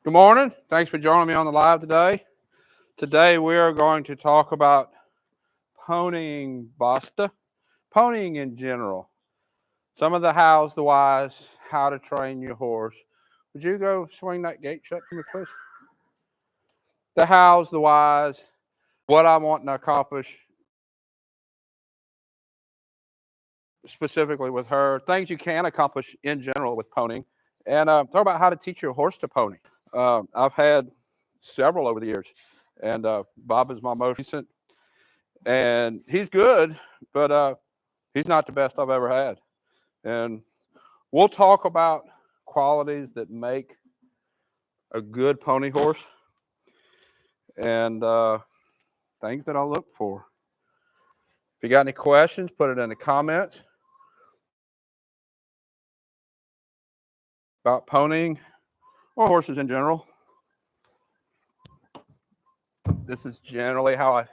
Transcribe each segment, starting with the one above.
Good morning. Thanks for joining me on the live today. Today we are going to talk about ponying basta, ponying in general. Some of the hows, the whys, how to train your horse. Would you go swing that gate shut for me, please? The hows, the whys, what I want to accomplish specifically with her, things you can accomplish in general with ponying, and talk about how to teach your horse to pony. I've had several over the years, and Bob is my most recent, and he's good, but he's not the best I've ever had. And we'll talk about qualities that make a good pony horse and things that I look for. If you got any questions, put it in the comments about ponying or horses in general. This is generally how I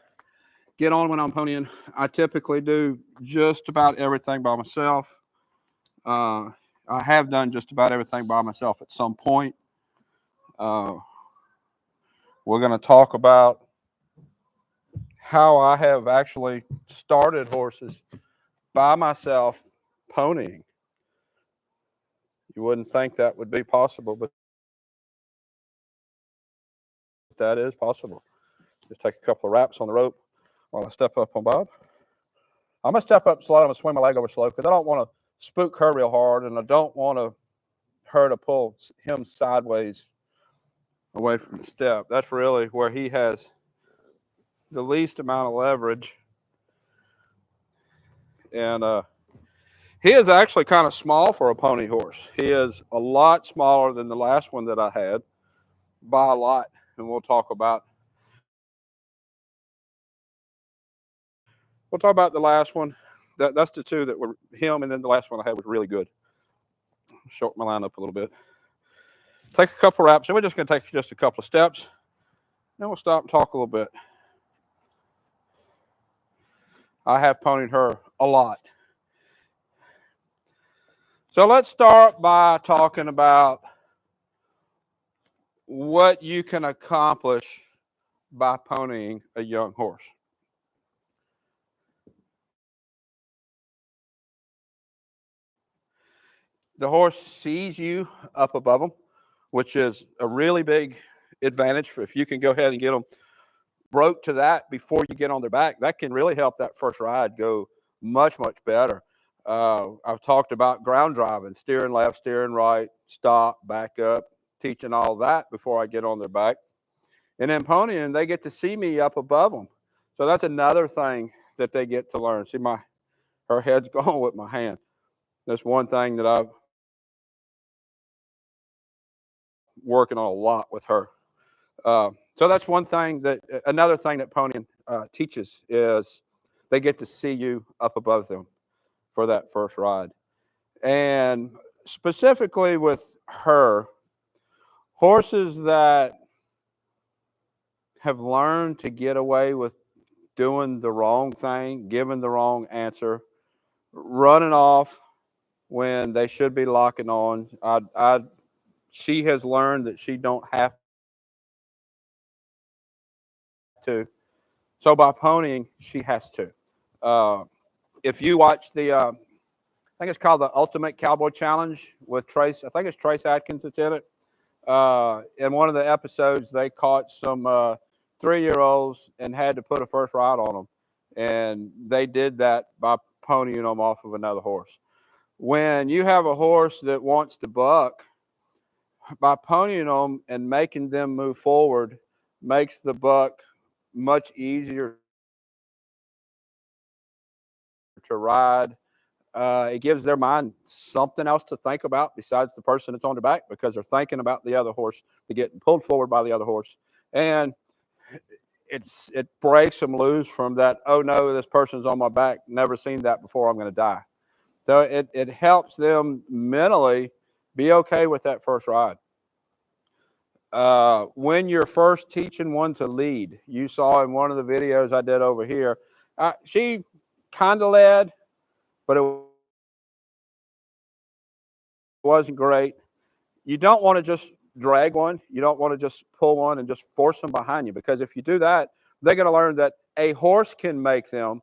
get on when I'm ponying. I typically do just about everything by myself. I have done just about everything by myself at some point. We're going to talk about how I have actually started horses by myself ponying. You wouldn't think that would be possible, but that is possible. Just take a couple of wraps on the rope while I step up on Bob. I'm going to step up slow. I'm going to swing my leg over slow because I don't want to spook her real hard, and I don't want her to pull him sideways away from the step. That's really where he has the least amount of leverage. And he is actually kind of small for a pony horse. He is a lot smaller than the last one that I had by a lot, and we'll talk about the last one. That's the two that were him, and then the last one I had was really good. Shorten my line up a little bit. Take a couple wraps, and we're just going to take just a couple of steps. Then we'll stop and talk a little bit. I have ponied her a lot. So let's start by talking about what you can accomplish by ponying a young horse. The horse sees you up above them, which is a really big advantage. If you can go ahead and get them broke to that before you get on their back, that can really help that first ride go much, much better. I've talked about ground driving, steering left, steering right, stop, back up, teaching all that before I get on their back. And then ponying, they get to see me up above them. So that's another thing that they get to learn. See, her head's going with my hand. That's one thing that I'm working on a lot with her. So that's one thing another thing that ponying teaches is they get to see you up above them for that first ride. And specifically with her, horses that have learned to get away with doing the wrong thing, giving the wrong answer, running off when they should be locking on. She has learned that she don't have to. So by ponying, she has to. If you watch I think it's called the Ultimate Cowboy Challenge with Trace. I think it's Trace Atkins that's in it. In one of the episodes, they caught some 3-year-olds and had to put a first ride on them. And they did that by ponying them off of another horse. When you have a horse that wants to buck, by ponying them and making them move forward makes the buck much easier to ride. It gives their mind something else to think about besides the person that's on the back, because they're thinking about the other horse. They're getting pulled forward by the other horse. And it breaks them loose from that, oh no, this person's on my back, never seen that before, I'm going to die. So it helps them mentally be okay with that first ride. When you're first teaching one to lead, you saw in one of the videos I did over here, she kind of led, but it wasn't great. You don't want to just drag one. You don't want to just pull one and just force them behind you, because if you do that, they're going to learn that a horse can make them,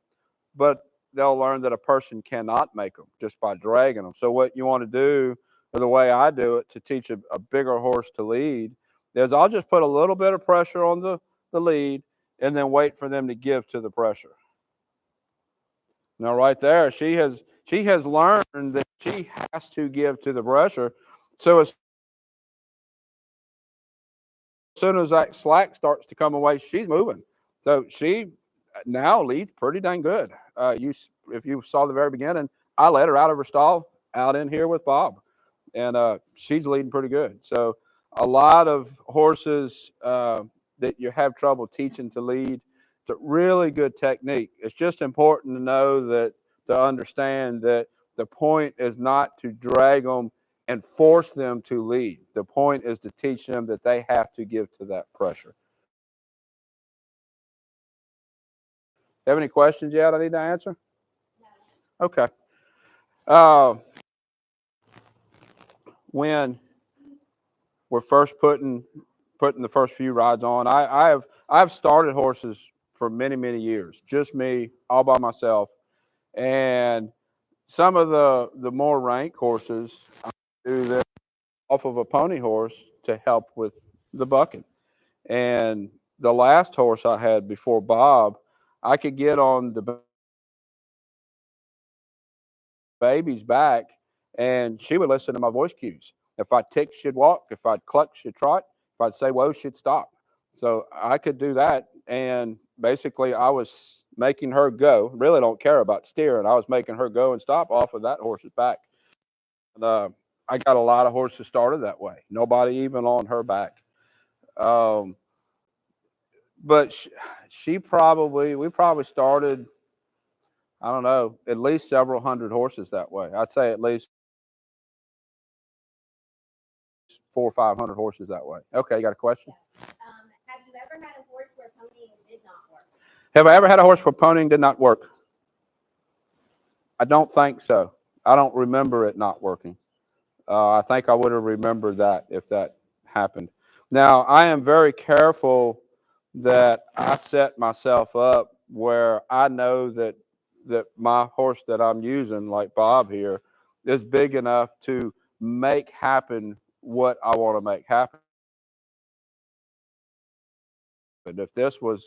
but they'll learn that a person cannot make them just by dragging them. So what you want to do, or the way I do it to teach a bigger horse to lead, is I'll just put a little bit of pressure on the lead and then wait for them to give to the pressure. Now, right there, she has learned that she has to give to the pressure. So as soon as that slack starts to come away, she's moving. So she now leads pretty dang good. If you saw the very beginning, I let her out of her stall out in here with Bob, and she's leading pretty good. So a lot of horses that you have trouble teaching to lead, it's a really good technique. It's just important to know that, to understand that the point is not to drag them and force them to lead. The point is to teach them that they have to give to that pressure. Have any questions yet I need to answer? Okay. Uh, when we're first putting the first few rides on, I've started horses for many years, just me, all by myself, and some of the more rank horses, I do this off of a pony horse to help with the bucking. And the last horse I had before Bob, I could get on the baby's back and she would listen to my voice cues. If I tick, she'd walk. If I'd cluck, she'd trot. If I'd say whoa, she'd stop. So I could do that. And basically, I was making her go. Really don't care about steering. I was making her go and stop off of that horse's back. And, I got a lot of horses started that way. Nobody even on her back. Um, but we probably started, I don't know, at least several hundred horses that way. I'd say at least 400 or 500 horses that way. Okay, you got a question? Have you ever had a horse where ponying did not work? Have I ever had a horse where ponying did not work? I don't think so. I don't remember it not working. I think I would have remembered that if that happened. Now, I am very careful that I set myself up where I know that my horse that I'm using, like Bob here, is big enough to make happen what I want to make happen. But if this was,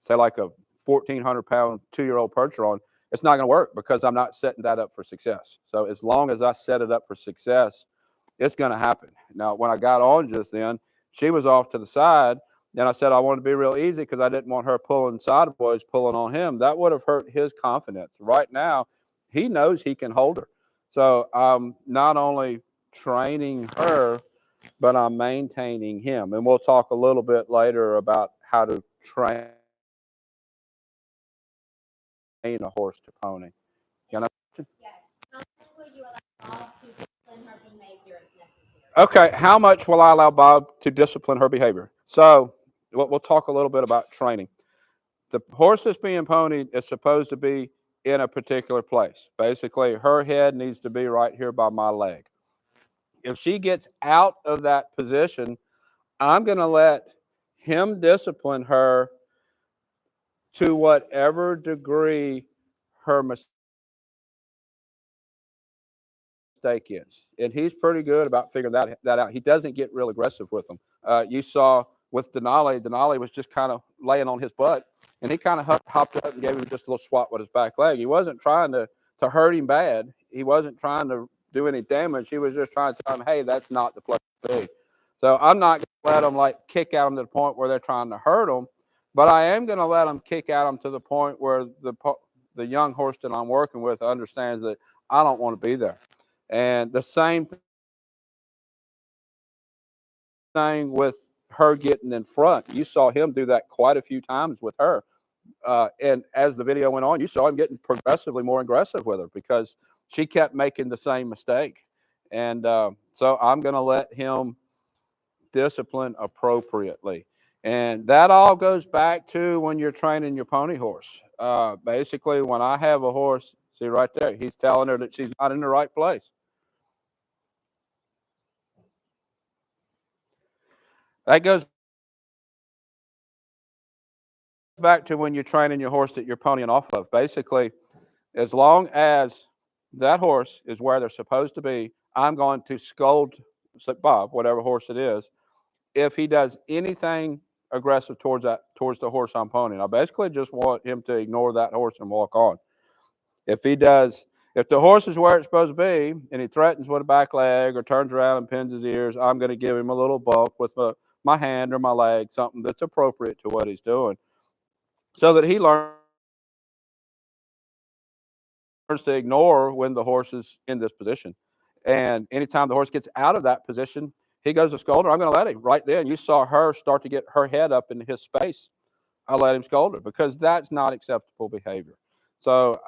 say, like a 1,400-pound 2-year-old Percheron, it's not going to work because I'm not setting that up for success. So as long as I set it up for success, it's going to happen. Now, when I got on just then, she was off to the side. Then I said I wanted to be real easy because I didn't want her pulling sideways, pulling on him. That would have hurt his confidence. Right now, he knows he can hold her. So I'm not only training her, but I'm maintaining him. And we'll talk a little bit later about how to train a horse to pony. You know? Yes. How much will you allow Bob to discipline her behavior if necessary? Okay, how much will I allow Bob to discipline her behavior? So we'll talk a little bit about training. The horse that's being ponied is supposed to be in a particular place. Basically, her head needs to be right here by my leg. If she gets out of that position, I'm going to let him discipline her to whatever degree her mistake is. And he's pretty good about figuring that out. He doesn't get real aggressive with them. You saw with Denali was just kind of laying on his butt, and he kind of hopped up and gave him just a little swat with his back leg. He wasn't trying to hurt him bad. He wasn't trying to do any damage. He was just trying to tell him, hey, that's not the place to be. So I'm not going to let them like kick at them to the point where they're trying to hurt them, but I am going to let them kick at them to the point where the young horse that I'm working with understands that I don't want to be there. And the same thing with her getting in front. You saw him do that quite a few times with her. And as the video went on, you saw him getting progressively more aggressive with her because she kept making the same mistake. And so I'm going to let him discipline appropriately. And that all goes back to when you're training your pony horse. Basically, when I have a horse, see right there, he's telling her that she's not in the right place. That goes back to when you're training your horse that you're ponying off of. Basically, as long as that horse is where they're supposed to be, I'm going to scold Bob, whatever horse it is, if he does anything aggressive towards the horse I'm ponying. I basically just want him to ignore that horse and walk on. If he does, if the horse is where it's supposed to be and he threatens with a back leg or turns around and pins his ears, I'm going to give him a little bump with my hand or my leg, something that's appropriate to what he's doing, so that he learns to ignore when the horse is in this position. And anytime the horse gets out of that position, he goes to scold her. I'm going to let him right then. You saw her start to get her head up into his space. I let him scold her because that's not acceptable behavior. So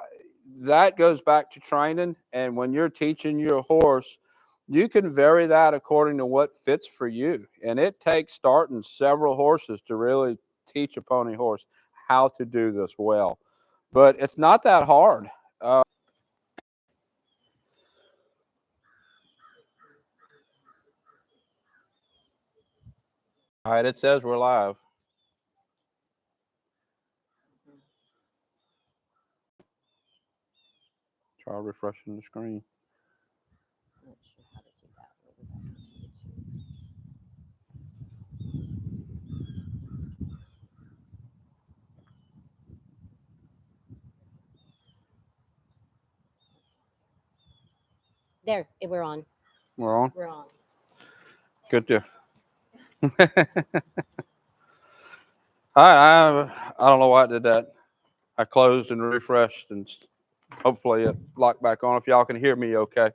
that goes back to training. And when you're teaching your horse, you can vary that according to what fits for you. And it takes starting several horses to really teach a pony horse how to do this well. But it's not that hard. All right, it says we're live. Try refreshing the screen. Not sure how to do that. Maybe that was YouTube. There, we're on. We're on. We're on. Good to. I don't know why I did that. I closed and refreshed, and hopefully it locked back on. If y'all can hear me, okay.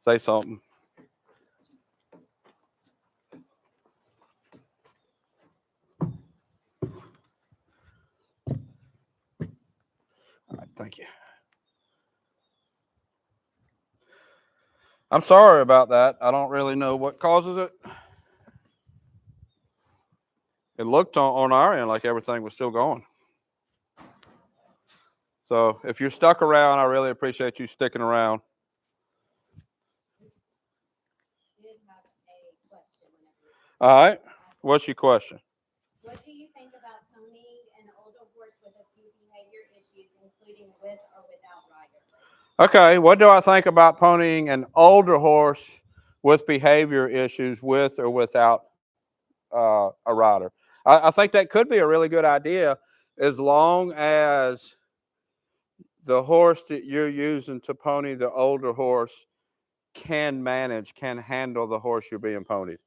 Say something. All right, thank you. I'm sorry about that. I don't really know what causes it. It looked on our end like everything was still going. So if you're stuck around, I really appreciate you sticking around. All right. What's your question? What do you think about ponying an older horse with a few behavior issues, including with or without rider? Okay. What do I think about ponying an older horse with behavior issues with or without a rider? I think that could be a really good idea as long as the horse that you're using to pony the older horse can manage, can handle the horse you're being ponied.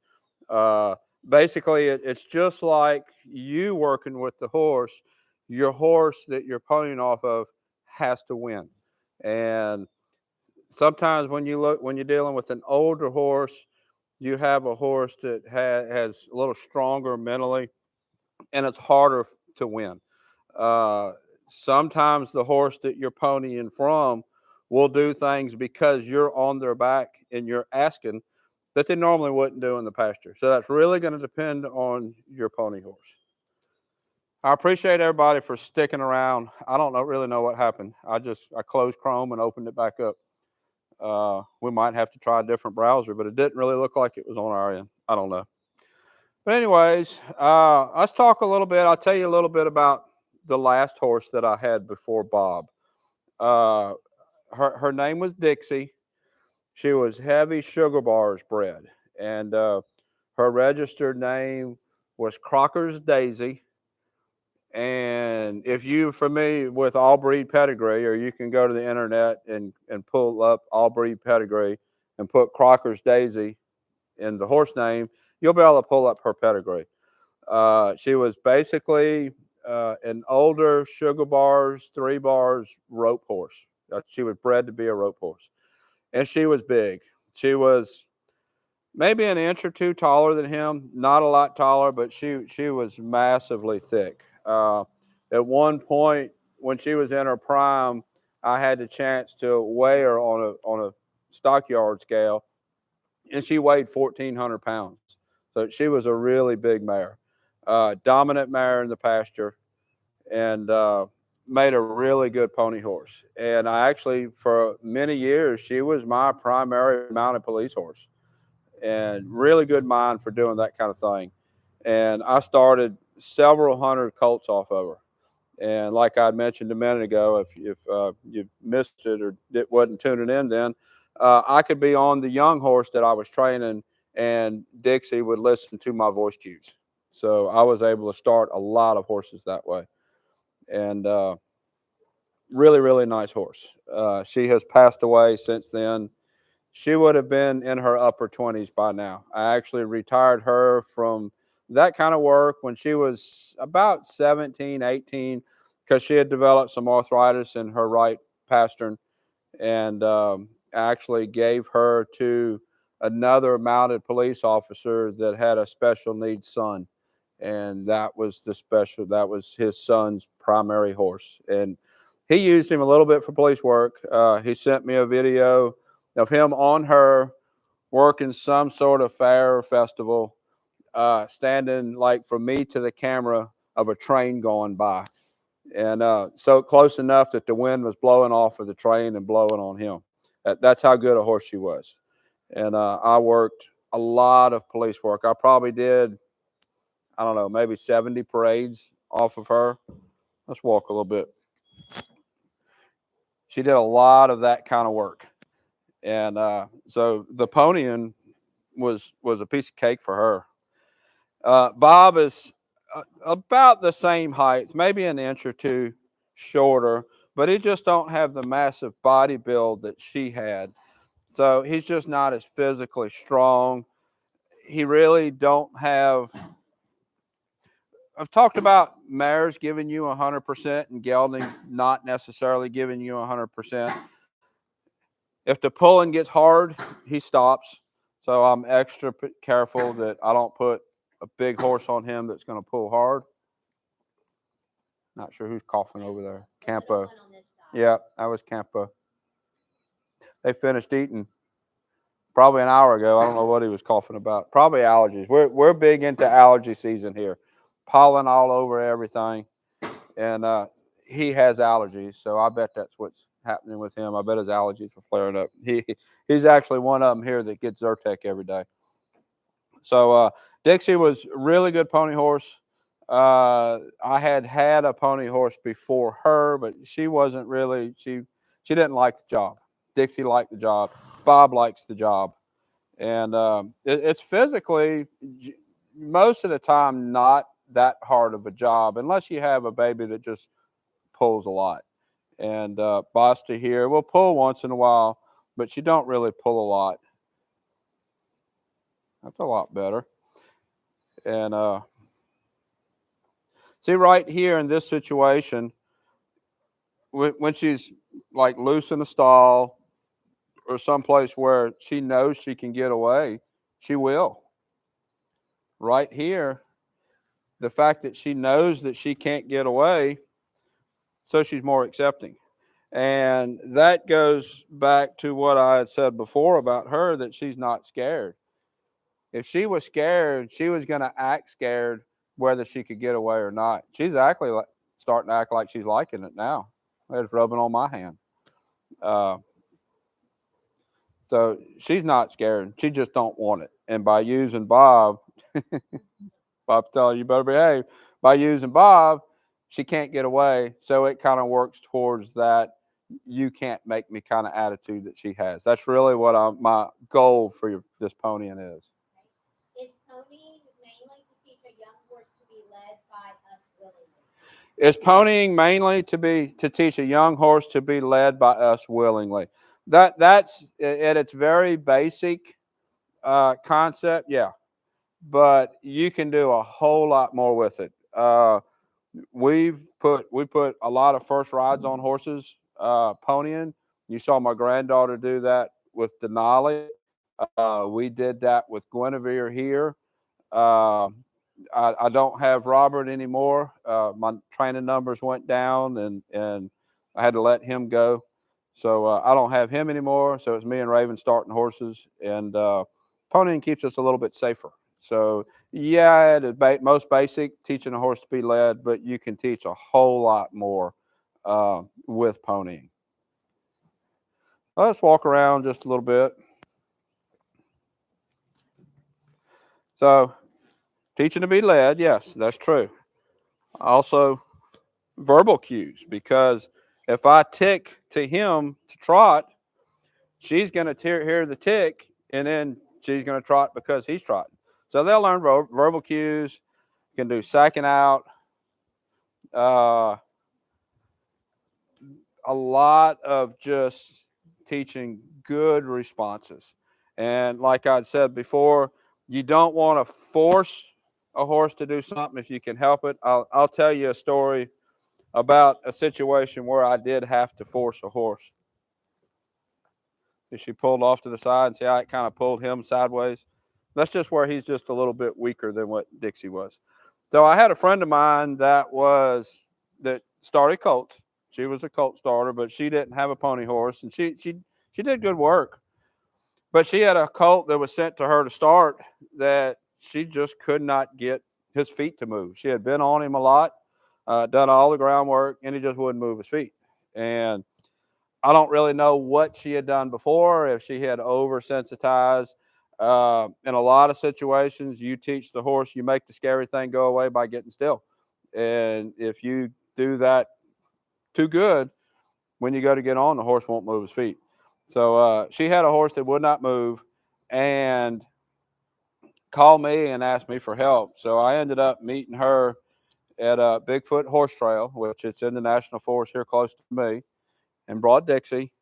Uh, Basically, it's just like you working with the horse. Your horse that you're ponying off of has to win. And sometimes when you're dealing with an older horse, you have a horse that has a little stronger mentally, and it's harder to win. Uh, Sometimes the horse that you're ponying from will do things because you're on their back and you're asking that they normally wouldn't do in the pasture. So that's really going to depend on your pony horse. I appreciate everybody for sticking around. I don't really know what happened. I closed Chrome and opened it back up. We might have to try a different browser, but it didn't really look like it was on our end. I don't know. But anyways, let's talk a little bit. I'll tell you a little bit about the last horse that I had before Bob. Uh, her name was Dixie. She was heavy sugar bars bred, and her registered name was Crocker's Daisy. And if you're familiar with all breed pedigree, or you can go to the internet and pull up all breed pedigree and put Crocker's Daisy in the horse name, you'll be able to pull up her pedigree. She was basically an older sugar bars, 3 bars rope horse. She was bred to be a rope horse, and she was big. She was maybe an inch or two taller than him, not a lot taller, but she was massively thick. At one point, when she was in her prime, I had the chance to weigh her on a stockyard scale, and she weighed 1,400 pounds. So she was a really big mare, dominant mare in the pasture, and made a really good pony horse. And I actually, for many years, she was my primary mounted police horse. and really good mind for doing that kind of thing. And I started several hundred colts off of her. And like I mentioned a minute ago, if you missed it or it wasn't tuning in then, I could be on the young horse that I was training, and Dixie would listen to my voice cues. So I was able to start a lot of horses that way. And really, really nice horse. She has passed away since then. She would have been in her upper 20s by now. I actually retired her from that kind of work when she was about 17, 18, because she had developed some arthritis in her right pastern, and actually gave her to another mounted police officer that had a special needs son. And that was his son's primary horse. And he used him a little bit for police work. He sent me a video of him on her working some sort of fair or festival, standing like from me to the camera of a train going by. And so close enough that the wind was blowing off of the train and blowing on him. That's how good a horse she was. And I worked a lot of police work. I probably did, I don't know, maybe 70 parades off of her. Let's walk a little bit. She did a lot of that kind of work. And so the ponying was a piece of cake for her. Bob is about the same height, maybe an inch or two shorter, but he just don't have the massive body build that she had. So he's just not as physically strong. He really don't have. I've talked about mares giving you 100% and geldings not necessarily giving you 100%. If the pulling gets hard, he stops. So I'm extra careful that I don't put a big horse on him that's going to pull hard. Not sure who's coughing over there. Campo. Yeah, that was Campo. They finished eating probably an hour ago. I don't know what he was coughing about. Probably allergies. We're big into allergy season here. Pollen all over everything, and he has allergies. So I bet that's what's happening with him. I bet his allergies are flaring up. He's actually one of them here that gets Zyrtec every day. So Dixie was a really good pony horse. I had a pony horse before her, but she wasn't really, she didn't like the job. Dixie liked the job. Bob likes the job. And it's physically, most of the time, not that hard of a job unless you have a baby that just pulls a lot. And Basta here will pull once in a while, but she don't really pull a lot. That's a lot better. And see, right here in this situation, when she's like loose in the stall or someplace where she knows she can get away, she will. Right here, the fact that she knows that she can't get away, so she's more accepting. And that goes back to what I had said before about her, that she's not scared. If she was scared, she was going to act scared whether she could get away or not. She's actually starting to act like she's liking it now. It's rubbing on my hand. Uh, so she's not scared. She just don't want it. And by using Bob, Bob's telling you better behave. By using Bob, she can't get away. So it kind of works towards that you can't make me kind of attitude that she has. That's really what my goal for this ponying is. Is ponying mainly to teach a young horse to be led by us willingly? Is ponying mainly to teach a young horse to be led by us willingly? That's at its very basic concept, yeah. But you can do a whole lot more with it. We put a lot of first rides on horses, ponying. You saw my granddaughter do that with Denali. We did that with Guinevere here. Uh, I don't have Robert anymore. My training numbers went down, and I had to let him go. So I don't have him anymore. So it's me and Raven starting horses, and ponying keeps us a little bit safer. So yeah, at its most basic, teaching a horse to be led, but you can teach a whole lot more with ponying. Let's walk around just a little bit. So teaching to be led, yes, that's true. Also, verbal cues, because if I tick to him to trot, she's going to hear the tick, and then she's going to trot because he's trotting. So they'll learn verbal cues. Can do second out. Uh, a lot of just teaching good responses. And like I said before, you don't want to force a horse to do something if you can help it. I'll tell you a story about a situation where I did have to force a horse. She pulled off to the side, and see how it kind of pulled him sideways. That's just where he's just a little bit weaker than what Dixie was. So I had a friend of mine that started colts. She was a colt starter, but she didn't have a pony horse, and she did good work. But she had a colt that was sent to her to start that she just could not get his feet to move. She had been on him a lot, done all the groundwork, and he just wouldn't move his feet. And I don't really know what she had done before, if she had oversensitized. In a lot of situations, you teach the horse, you make the scary thing go away by getting still. And if you do that too good, when you go to get on, the horse won't move his feet. So she had a horse that would not move and called me and asked me for help. So I ended up meeting her at a Bigfoot Horse Trail, which it's in the National Forest here close to me, in Broad Dixie.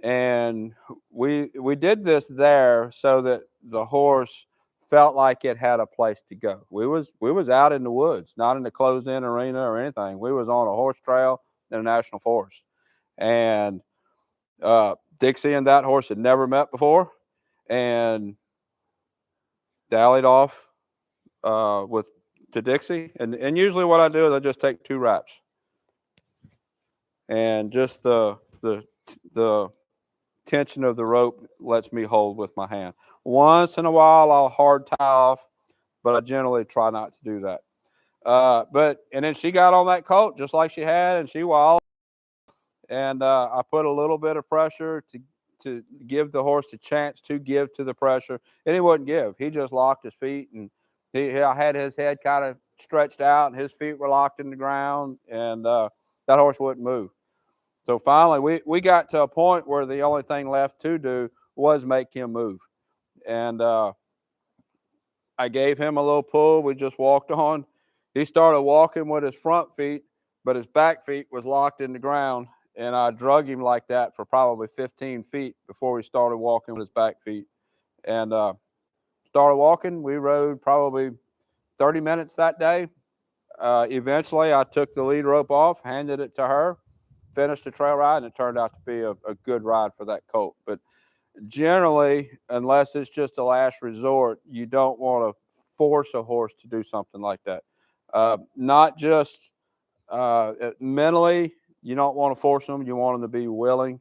And we did this there so that the horse felt like it had a place to go. We was out in the woods, not in the closed in arena or anything. We was on a horse trail in a national forest. And Dixie and that horse had never met before, and dallied off with to Dixie. And usually what I do is I just take 2 wraps, and just the tension of the rope lets me hold with my hand. Once in a while, I'll hard tie off, but I generally try not to do that. And then she got on that colt just like she had, and she walled. And I put a little bit of pressure to give the horse a chance to give to the pressure, and he wouldn't give. He just locked his feet, and I had his head kind of stretched out, and his feet were locked in the ground, and that horse wouldn't move. So finally, we got to a point where the only thing left to do was make him move. And I gave him a little pull. We just walked on. He started walking with his front feet, but his back feet was locked in the ground. And I drug him like that for probably 15 feet before we started walking with his back feet. And started walking. We rode probably 30 minutes that day. Eventually, I took the lead rope off, handed it to her, finished the trail ride, and it turned out to be a good ride for that colt. But generally, unless it's just a last resort, you don't want to force a horse to do something like that. Not just mentally, you don't want to force them. You want them to be willing,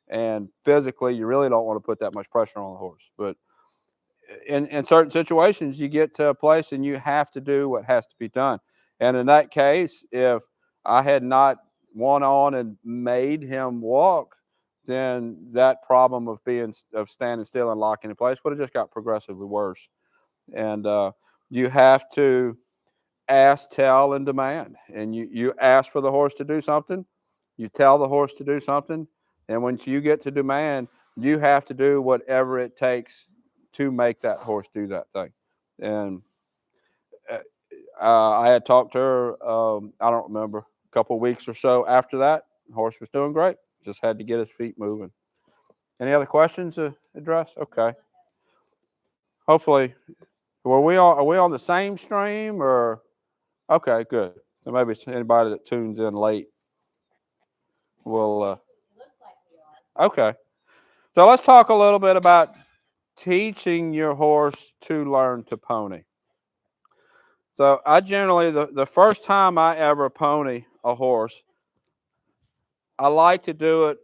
and physically, you really don't want to put that much pressure on the horse. But in certain situations, you get to a place and you have to do what has to be done. And in that case, if I had not won on and made him walk, then that problem of standing still and locking in place would have just got progressively worse. And you have to ask, tell, and demand. And you ask for the horse to do something, you tell the horse to do something, and once you get to demand, you have to do whatever it takes to make that horse do that thing. And I had talked to her, I don't remember, a couple of weeks or so after that. The horse was doing great. Just had to get his feet moving. Any other questions to address? Okay. Hopefully, are we on the same stream or? Okay, good. So maybe it's anybody that tunes in late will. Looks like we are. Okay. So let's talk a little bit about teaching your horse to learn to pony. So I generally, the first time I ever pony a horse, I like to do it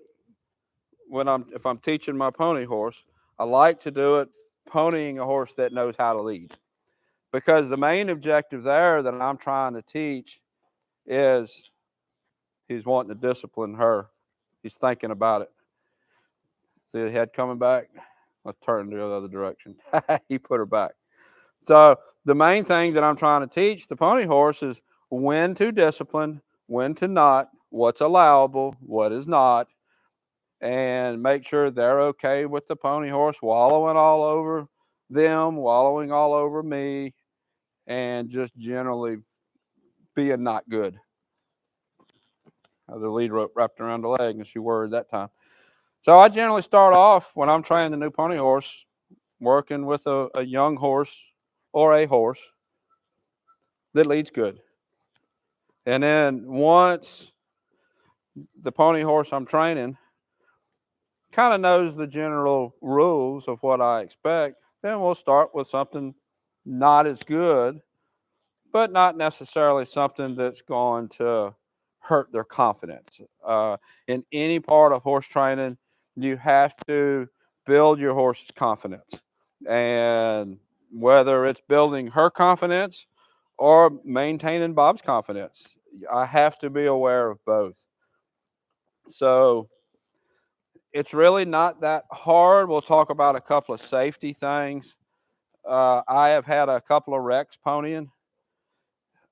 if I'm teaching my pony horse, I like to do it ponying a horse that knows how to lead. Because the main objective there that I'm trying to teach is he's wanting to discipline her. He's thinking about it. See the head coming back? Let's turn the other direction. He put her back. So the main thing that I'm trying to teach the pony horse is when to discipline, when to not, what's allowable, what is not, and make sure they're okay with the pony horse wallowing all over them, wallowing all over me, and just generally being not good. The lead rope wrapped around the leg, and she worried that time. So I generally start off when I'm training the new pony horse, working with a young horse or a horse that leads good. And then once the pony horse I'm training kind of knows the general rules of what I expect, then we'll start with something not as good, but not necessarily something that's going to hurt their confidence. In any part of horse training, you have to build your horse's confidence. And whether it's building her confidence or maintaining Bob's confidence, I have to be aware of both. So it's really not that hard. We'll talk about a couple of safety things. I have had a couple of wrecks ponying.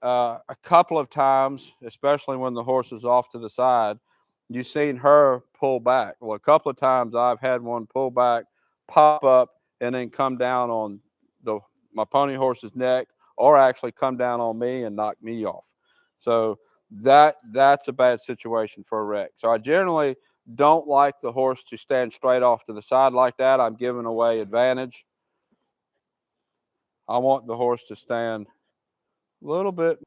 A couple of times, especially when the horse is off to the side, you've seen her pull back. Well, a couple of times I've had one pull back, pop up, and then come down on my pony horse's neck, or actually come down on me and knock me off. So that's a bad situation for a wreck. So I generally don't like the horse to stand straight off to the side like that. I'm giving away advantage. I want the horse to stand a little bit.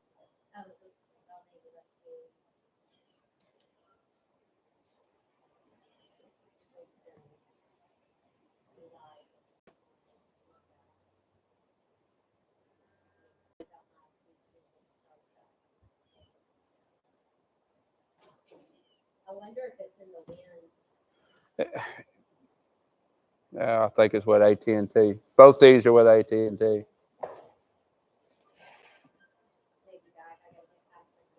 I wonder if it's in the wind. Yeah, I think it's with AT&T. Both these are with AT&T. Maybe back. I gotta get past the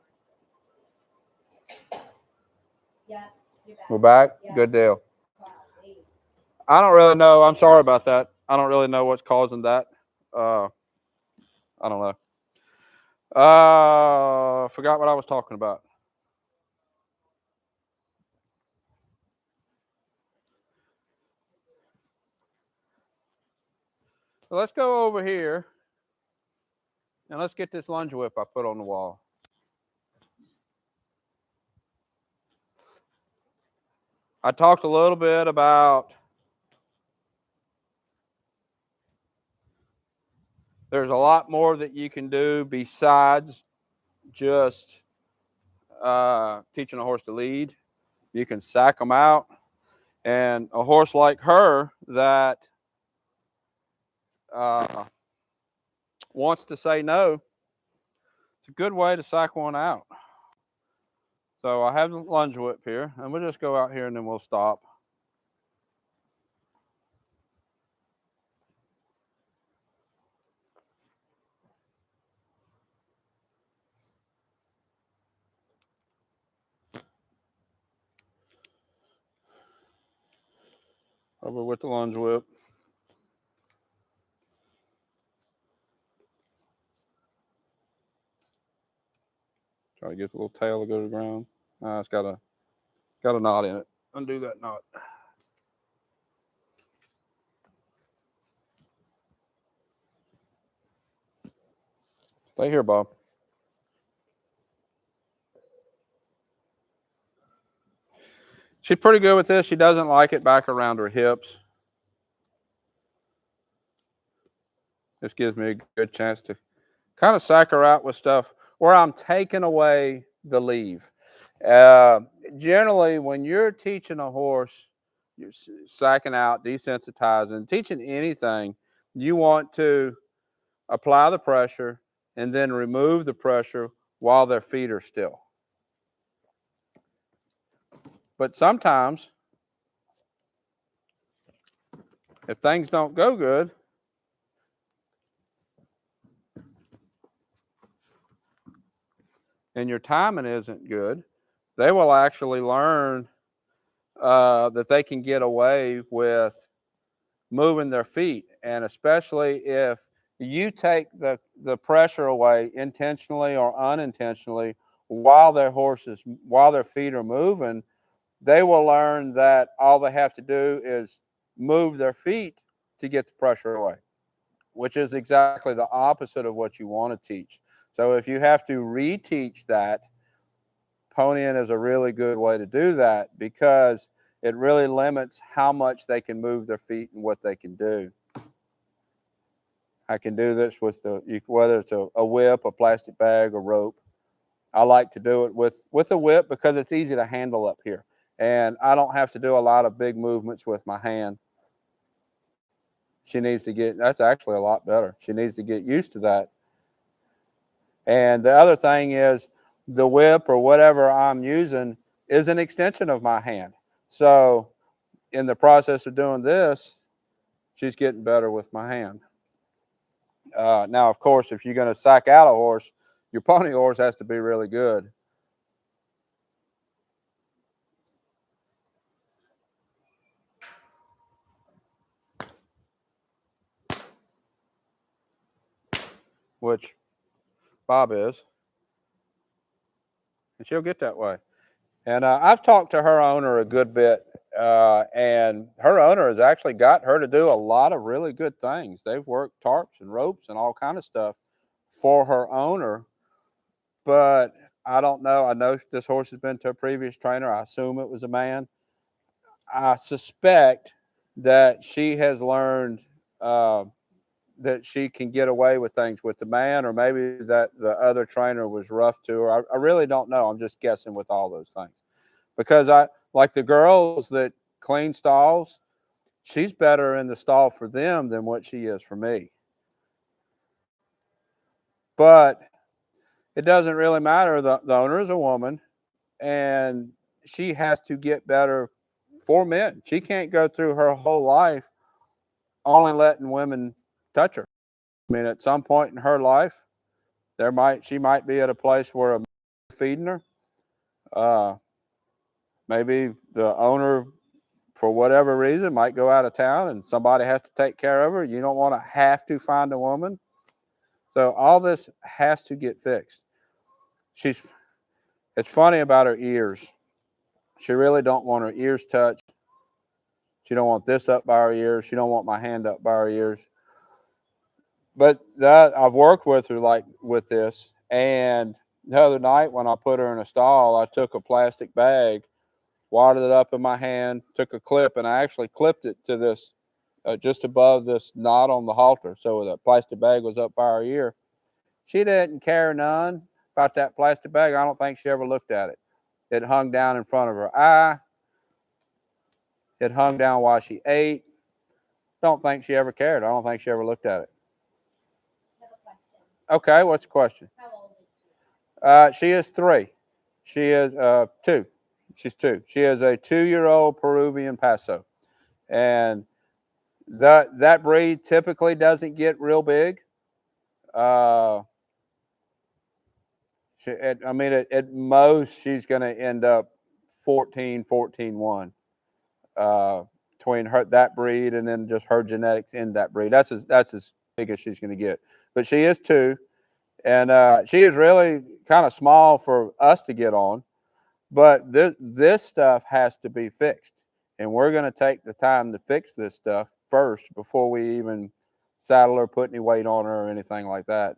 Yeah, you're back. We're back? Yeah. Good deal. Golly. I don't really know. I'm sorry about that. I don't really know what's causing that. I don't know. Forgot what I was talking about. So let's go over here and let's get this lunge whip I put on the wall. I talked a little bit about there's a lot more that you can do besides just teaching a horse to lead. You can sack them out. And a horse like her that wants to say no, it's a good way to sack one out. So I have the lunge whip here, and we'll just go out here and then we'll stop. Over with the lunge whip. Try to get the little tail to go to the ground. It's got a knot in it. Undo that knot. Stay here, Bob. She's pretty good with this. She doesn't like it back around her hips. This gives me a good chance to kind of sack her out with stuff where I'm taking away the leave. Generally, when you're teaching a horse, you're sacking out, desensitizing, teaching anything, you want to apply the pressure and then remove the pressure while their feet are still. But sometimes, if things don't go good, and your timing isn't good, they will actually learn that they can get away with moving their feet. And especially if you take the pressure away intentionally or unintentionally while while their feet are moving, they will learn that all they have to do is move their feet to get the pressure away, which is exactly the opposite of what you want to teach. So if you have to reteach that, ponying is a really good way to do that because it really limits how much they can move their feet and what they can do. I can do this with whether it's a whip, a plastic bag, a rope. I like to do it with a whip because it's easy to handle up here. And I don't have to do a lot of big movements with my hand. She needs to that's actually a lot better. She needs to get used to that. And the other thing is the whip or whatever I'm using is an extension of my hand. So in the process of doing this, she's getting better with my hand. Now, of course, if you're going to sack out a horse, your pony horse has to be really good. Which Bob is, and she'll get that way. And I've talked to her owner a good bit, and her owner has actually got her to do a lot of really good things. They've worked tarps and ropes and all kind of stuff for her owner, but I don't know. I know this horse has been to a previous trainer. I assume it was a man. I suspect that she has learned that she can get away with things with the man, or maybe that the other trainer was rough to her. I really don't know. I'm just guessing with all those things because I like the girls that clean stalls. She's better in the stall for them than what she is for me. But it doesn't really matter. The owner is a woman, and she has to get better for men. She can't go through her whole life only letting women touch her. I mean, at some point in her life, she might be at a place where a man is feeding her. Uh, Maybe the owner, for whatever reason, might go out of town and somebody has to take care of her. You don't want to have to find a woman. So all this has to get fixed. It's funny about her ears. She really don't want her ears touched. She don't want this up by her ears. She don't want my hand up by her ears. But that I've worked with her like with this. And the other night when I put her in a stall, I took a plastic bag, wadded it up in my hand, took a clip, and I actually clipped it to this just above this knot on the halter. So the plastic bag was up by her ear. She didn't care none about that plastic bag. I don't think she ever looked at it. It hung down in front of her eye. It hung down while she ate. Don't think she ever cared. I don't think she ever looked at it. I have a question. Okay, what's the question? How old is she? She is 3. She is 2. She's 2. She is a 2-year-old Peruvian Paso, and that breed typically doesn't get real big. Uh, at most she's going to end up 14-1 between that breed and then just her genetics in that breed. That's as big as she's going to get. But she is 2, and she is really kind of small for us to get on. But this stuff has to be fixed, and we're going to take the time to fix this stuff first before we even saddle her, put any weight on her, or anything like that.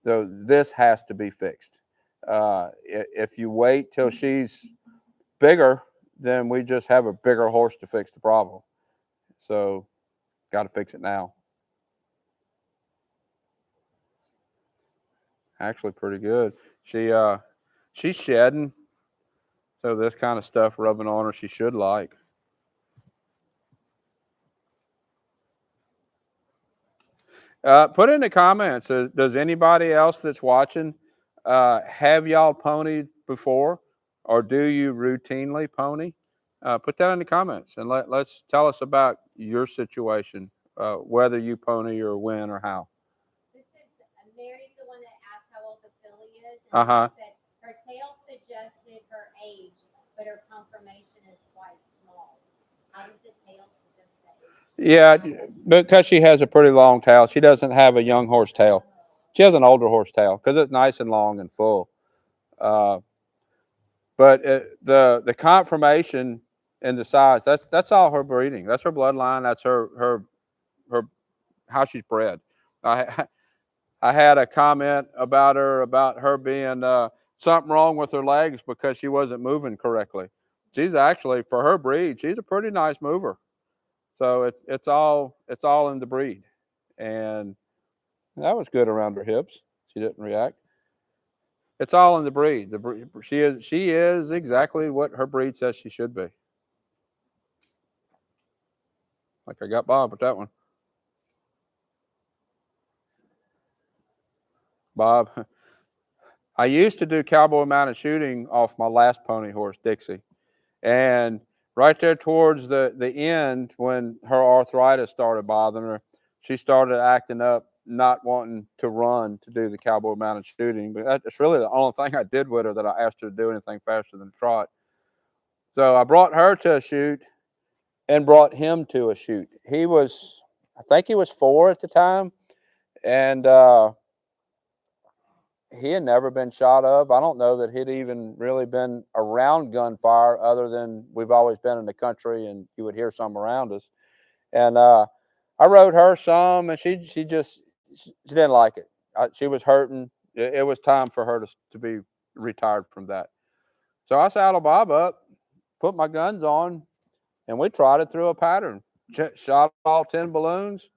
So this has to be fixed. If you wait till she's bigger, then we just have a bigger horse to fix the problem. So got to fix it now. Actually, pretty good. She's shedding, so this kind of stuff rubbing on her she should like. Put in the comments. Does anybody else that's watching have y'all ponied before, or do you routinely pony? Put that in the comments and let's tell us about your situation, whether you pony or when or how. This is Mary's the one that asked how old the filly is, Uh and huh. she said her tail suggested her age, but her conformation is quite small. How does the tail suggest age? Yeah, because she has a pretty long tail. She doesn't have a young horse tail. She has an older horse tail because it's nice and long and full. Uh, but the conformation and the size, that's all her breeding. That's her bloodline. That's her how she's bred. I I had a comment about her being something wrong with her legs because she wasn't moving correctly. She's actually, for her breed, she's a pretty nice mover. So it's all in the breed, and that was good around her hips. She didn't react. It's all in the breed. She is exactly what her breed says she should be. Like I got Bob with that one. Bob, I used to do cowboy mounted shooting off my last pony horse, Dixie, and right there towards the end when her arthritis started bothering her, she started acting up, not wanting to run to do the cowboy mounted shooting. But that's really the only thing I did with her, that I asked her to do anything faster than a trot. So I brought her to a shoot and brought him to a shoot. I think he was 4 at the time, and he had never been shot of. I don't know that he'd even really been around gunfire, other than we've always been in the country and you would hear some around us. And I rode her some, and she didn't like it. She was hurting. It was time for her to be retired from that. So I saddled Bob up, put my guns on, and we trotted through a pattern. Shot all 10 balloons.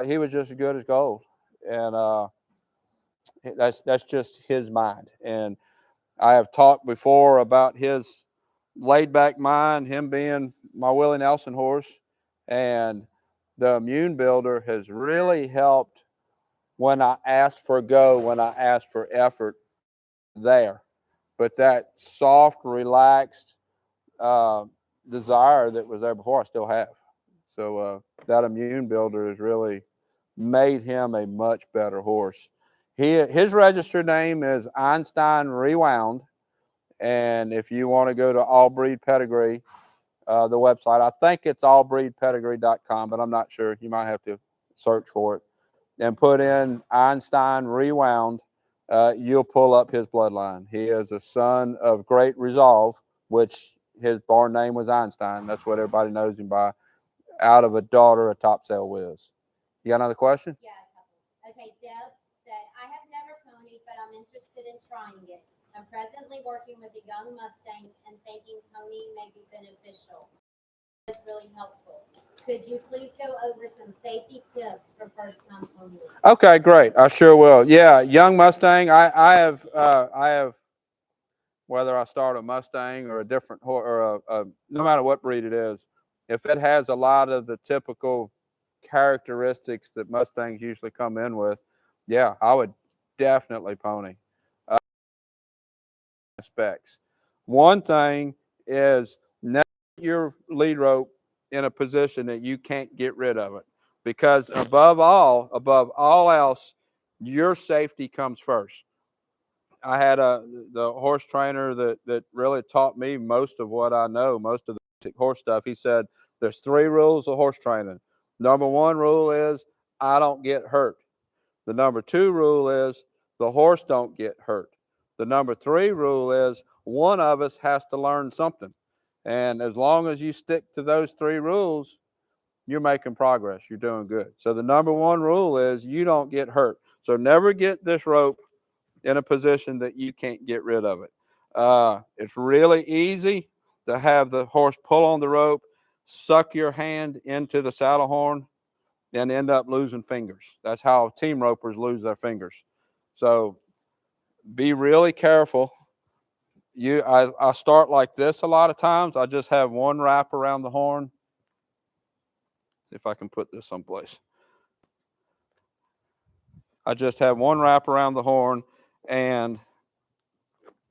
He was just as good as gold, and that's just his mind. And I have talked before about his laid back mind, him being my Willie Nelson horse, and the immune builder has really helped when I asked for go, when I asked for effort there. But that soft, relaxed uh, desire that was there before, I still have. So that immune builder has really made him a much better horse. His registered name is Einstein Rewound, and if you want to go to All Breed Pedigree, the website, I think it's allbreedpedigree.com, but I'm not sure. You might have to search for it and put in Einstein Rewound. You'll pull up his bloodline. He is a son of Great Resolve, which his barn name was Einstein. That's what everybody knows him by, out of a daughter of Top Sail Wiz. You got another question? Yeah, a couple. Okay, Deb said, I have never ponied, but I'm interested in trying it. I'm presently working with a young Mustang and thinking ponying may be beneficial. It's really helpful. Could you please go over some safety tips for first time ponying? Okay, great. I sure will. Yeah, young Mustang. I have whether I start a Mustang or a different horse, or no matter what breed it is, if it has a lot of the typical characteristics that Mustangs usually come in with, yeah, I would definitely pony. Specs. One thing is never put your lead rope in a position that you can't get rid of it, because above all else, your safety comes first. I had the horse trainer that really taught me most of what I know, most of the horse stuff. He said there's 3 rules of horse training. Number 1 rule is I don't get hurt. The number 2 rule is the horse don't get hurt. The number 3 rule is one of us has to learn something. And as long as you stick to those 3 rules, you're making progress. You're doing good. So the number 1 rule is you don't get hurt. So never get this rope in a position that you can't get rid of it. It's really easy to have the horse pull on the rope, suck your hand into the saddle horn, and end up losing fingers. That's how team ropers lose their fingers. So be really careful. I start like this a lot of times. I just have one wrap around the horn. See if I can put this someplace. I just have one wrap around the horn, and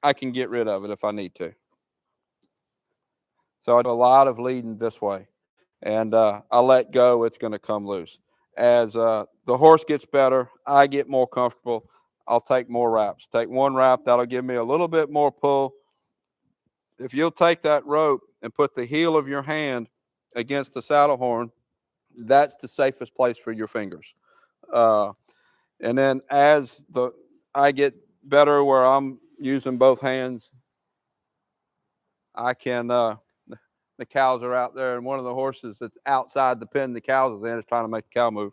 I can get rid of it if I need to. So I do a lot of leading this way, and I let go. It's going to come loose. As the horse gets better, I get more comfortable. I'll take more wraps. Take one wrap. That'll give me a little bit more pull. If you'll take that rope and put the heel of your hand against the saddle horn That's the safest place for your fingers. Uh, and then as I get better where I'm using both hands, I can the cows are out there, and one of the horses that's outside the pen the cows is in is trying to make the cow move.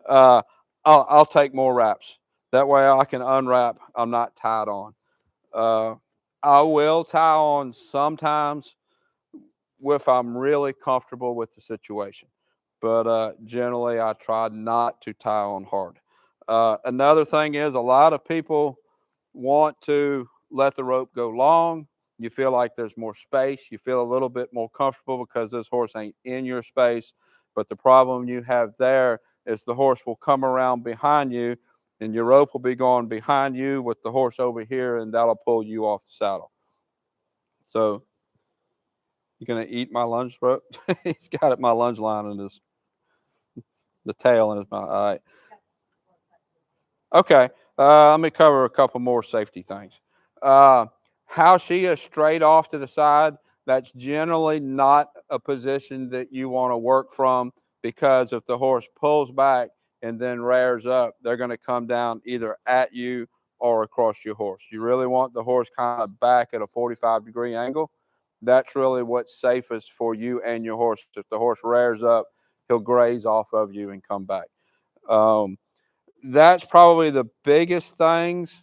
Uh, I'll take more wraps. That way I can unwrap. I'm not tied on. Uh, I will tie on sometimes if I'm really comfortable with the situation, but generally I try not to tie on hard. Another thing is a lot of people want to let the rope go long. You feel like there's more space. You feel a little bit more comfortable because this horse ain't in your space. But the problem you have there is the horse will come around behind you and your rope will be going behind you with the horse over here, and that'll pull you off the saddle. So you're going to eat my lunge rope? He's got it, my lunge line in the tail in his mouth. All right. Okay, let me cover a couple more safety things. Uh, how she is straight off to the side, that's generally not a position that you want to work from, because if the horse pulls back and then rears up, they're going to come down either at you or across your horse. You really want the horse kind of back at a 45-degree angle. That's really what's safest for you and your horse. If the horse rears up, he'll graze off of you and come back. Um, that's probably the biggest things.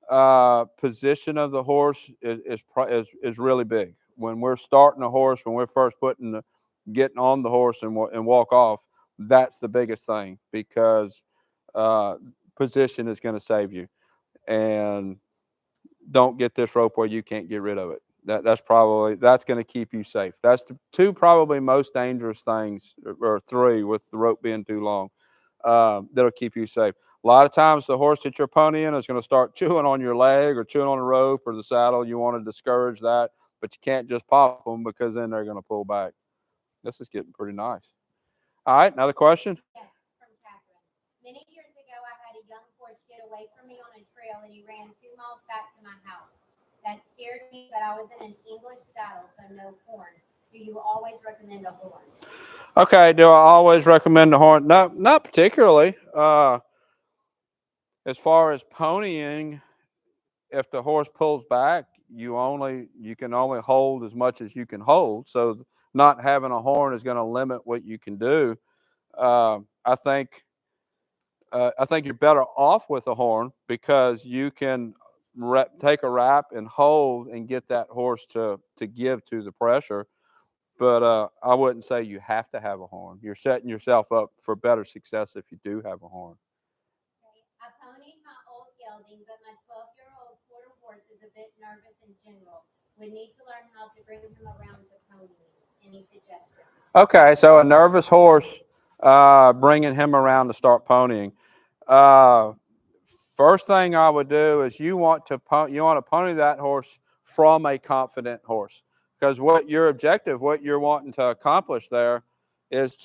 Position of the horse is really big. When we're starting a horse, when we're first getting on the horse and walk off, that's the biggest thing, because uh, position is going to save you. And don't get this rope where you can't get rid of it. That's going to keep you safe. That's the two probably most dangerous things, or three, with the rope being too long, that'll keep you safe. A lot of times the horse that you're ponying is going to start chewing on your leg or chewing on the rope or the saddle. You want to discourage that, but you can't just pop them, because then they're going to pull back. This is getting pretty nice. All right, another question? Yes, from Catherine. Many years ago, I had a young horse get away from me on a trail and he ran 2 miles back to my house. That scared me, but I was in an English saddle, so no horn. Do you always recommend a horn? Okay, do I always recommend the horn? No, not particularly. As far as ponying, if the horse pulls back, you can only hold as much as you can hold. So not having a horn is going to limit what you can do. Uh, I think I think you're better off with a horn, because you can take a wrap and hold and get that horse to give to the pressure. But I wouldn't say you have to have a horn. You're setting yourself up for better success if you do have a horn. Okay. I ponied my old gelding, but my 12-year-old quarter horse is a bit nervous in general. We need to learn how to bring him around to ponying. Any suggestions? Okay, so a nervous horse, bringing him around to start ponying. Uh, First thing I would do is you want to pony that horse from a confident horse, because what you're wanting to accomplish there, is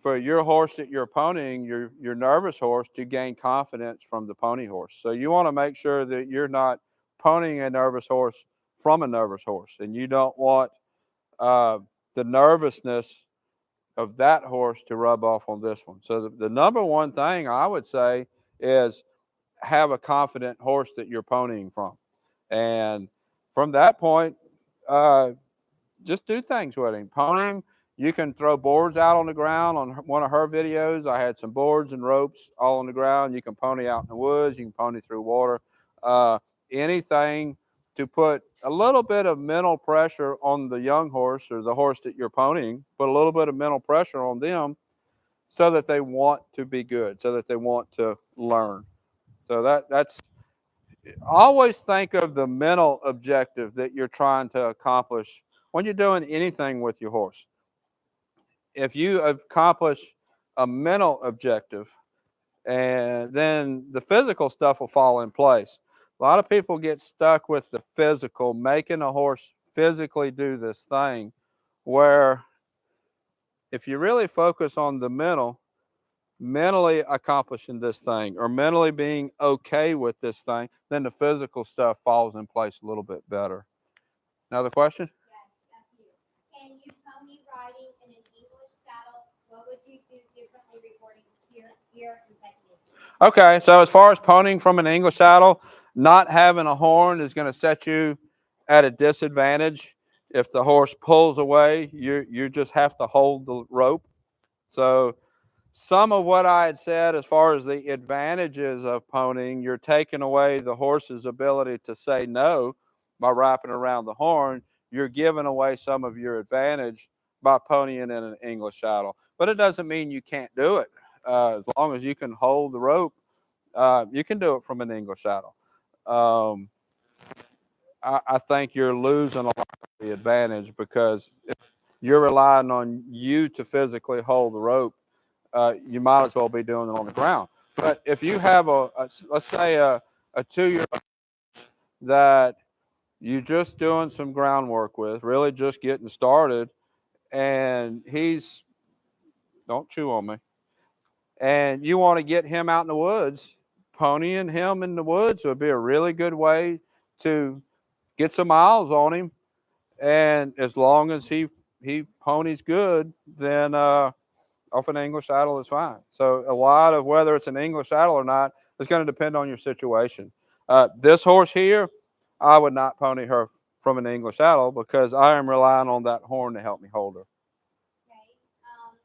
for your horse that you're ponying, your nervous horse, to gain confidence from the pony horse. So you want to make sure that you're not ponying a nervous horse from a nervous horse, and you don't want uh, the nervousness of that horse to rub off on this one. So the number one thing I would say is have a confident horse that you're ponying from, and from that point, uh, just do things with him. Pony him. You can throw boards out on the ground. On one of her videos, I had some boards and ropes all on the ground. You can pony out in the woods. You can pony through water. Uh, Anything to put a little bit of mental pressure on the young horse, or the horse that you're ponying. Put a little bit of mental pressure on them, so that they want to be good, so that they want to learn. So that's always think of the mental objective that you're trying to accomplish when you're doing anything with your horse. If you accomplish a mental objective, and then the physical stuff will fall in place. A lot of people get stuck with the physical, making a horse physically do this thing, where if you really focus on the mentally accomplishing this thing, or mentally being okay with this thing, then the physical stuff falls in place a little bit better. Another question? Yes, thank you. Can you pony riding in an English saddle year consecutively. Okay, so as far as ponying from an English saddle, not having a horn is going to set you at a disadvantage. If the horse pulls away, you just have to hold the rope. So some of what I had said as far as the advantages of ponying, you're taking away the horse's ability to say no by wrapping around the horn. You're giving away some of your advantage by ponying in an English saddle. But it doesn't mean you can't do it. As long as you can hold the rope, you can do it from an English saddle. Um, I think you're losing a lot of the advantage because if you're relying on you to physically hold the rope, you might as well be doing it on the ground. But if you have let's say a 2-year that you're just doing some groundwork with, really just getting started, and don't chew on me, and you want to get him out in the woods, ponying him in the woods would be a really good way to get some miles on him. And as long as he ponies good, then off an English saddle is fine. So a lot of whether it's an English saddle or not is going to depend on your situation. This horse here, I would not pony her from an English saddle because I am relying on that horn to help me hold her. Okay.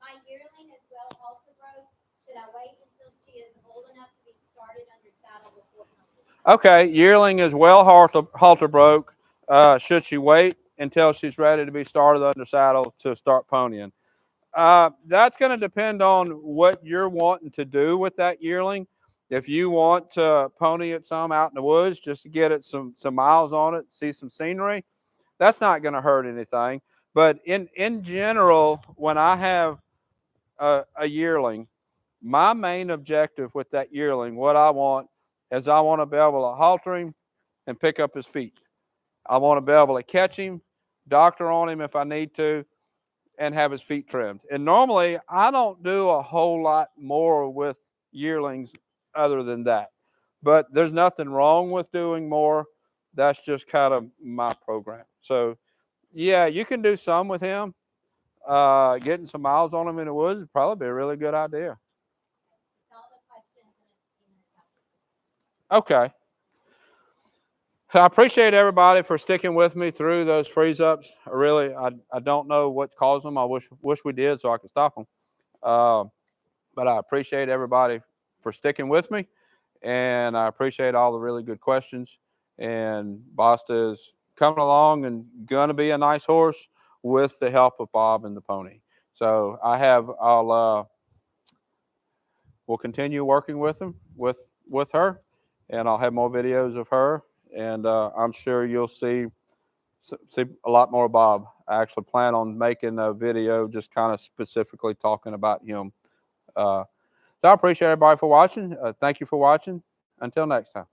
My yearling is well halter broke. Should I wait until she is old enough to be started under saddle before ponying? Okay, yearling is well halter broke. Should she wait until she's ready to be started under saddle to start ponying? That's going to depend on what you're wanting to do with that yearling. If you want to pony it some out in the woods just to get it some miles on it, see some scenery, that's not going to hurt anything. But in general, when I have a yearling, my main objective with that yearling, what I want is I want to be able to halter him and pick up his feet. I want to be able to catch him, doctor on him if I need to, and have his feet trimmed. And normally I don't do a whole lot more with yearlings other than that. But there's nothing wrong with doing more. That's just kind of my program. So yeah, you can do some with him. Getting some miles on him in the woods would probably be a really good idea. That's all the questions in a few minutes. Okay. I appreciate everybody for sticking with me through those freeze ups. I don't know what caused them. I wish we did so I could stop them. Uh, but I appreciate everybody for sticking with me, and I appreciate all the really good questions. And Basta is coming along and gonna be a nice horse with the help of Bob and the pony. So we'll continue working with him with her, and I'll have more videos of her, and I'm sure you'll see a lot more of Bob. I actually plan on making a video just kind of specifically talking about him. So I appreciate everybody for watching. Thank you for watching. Until next time.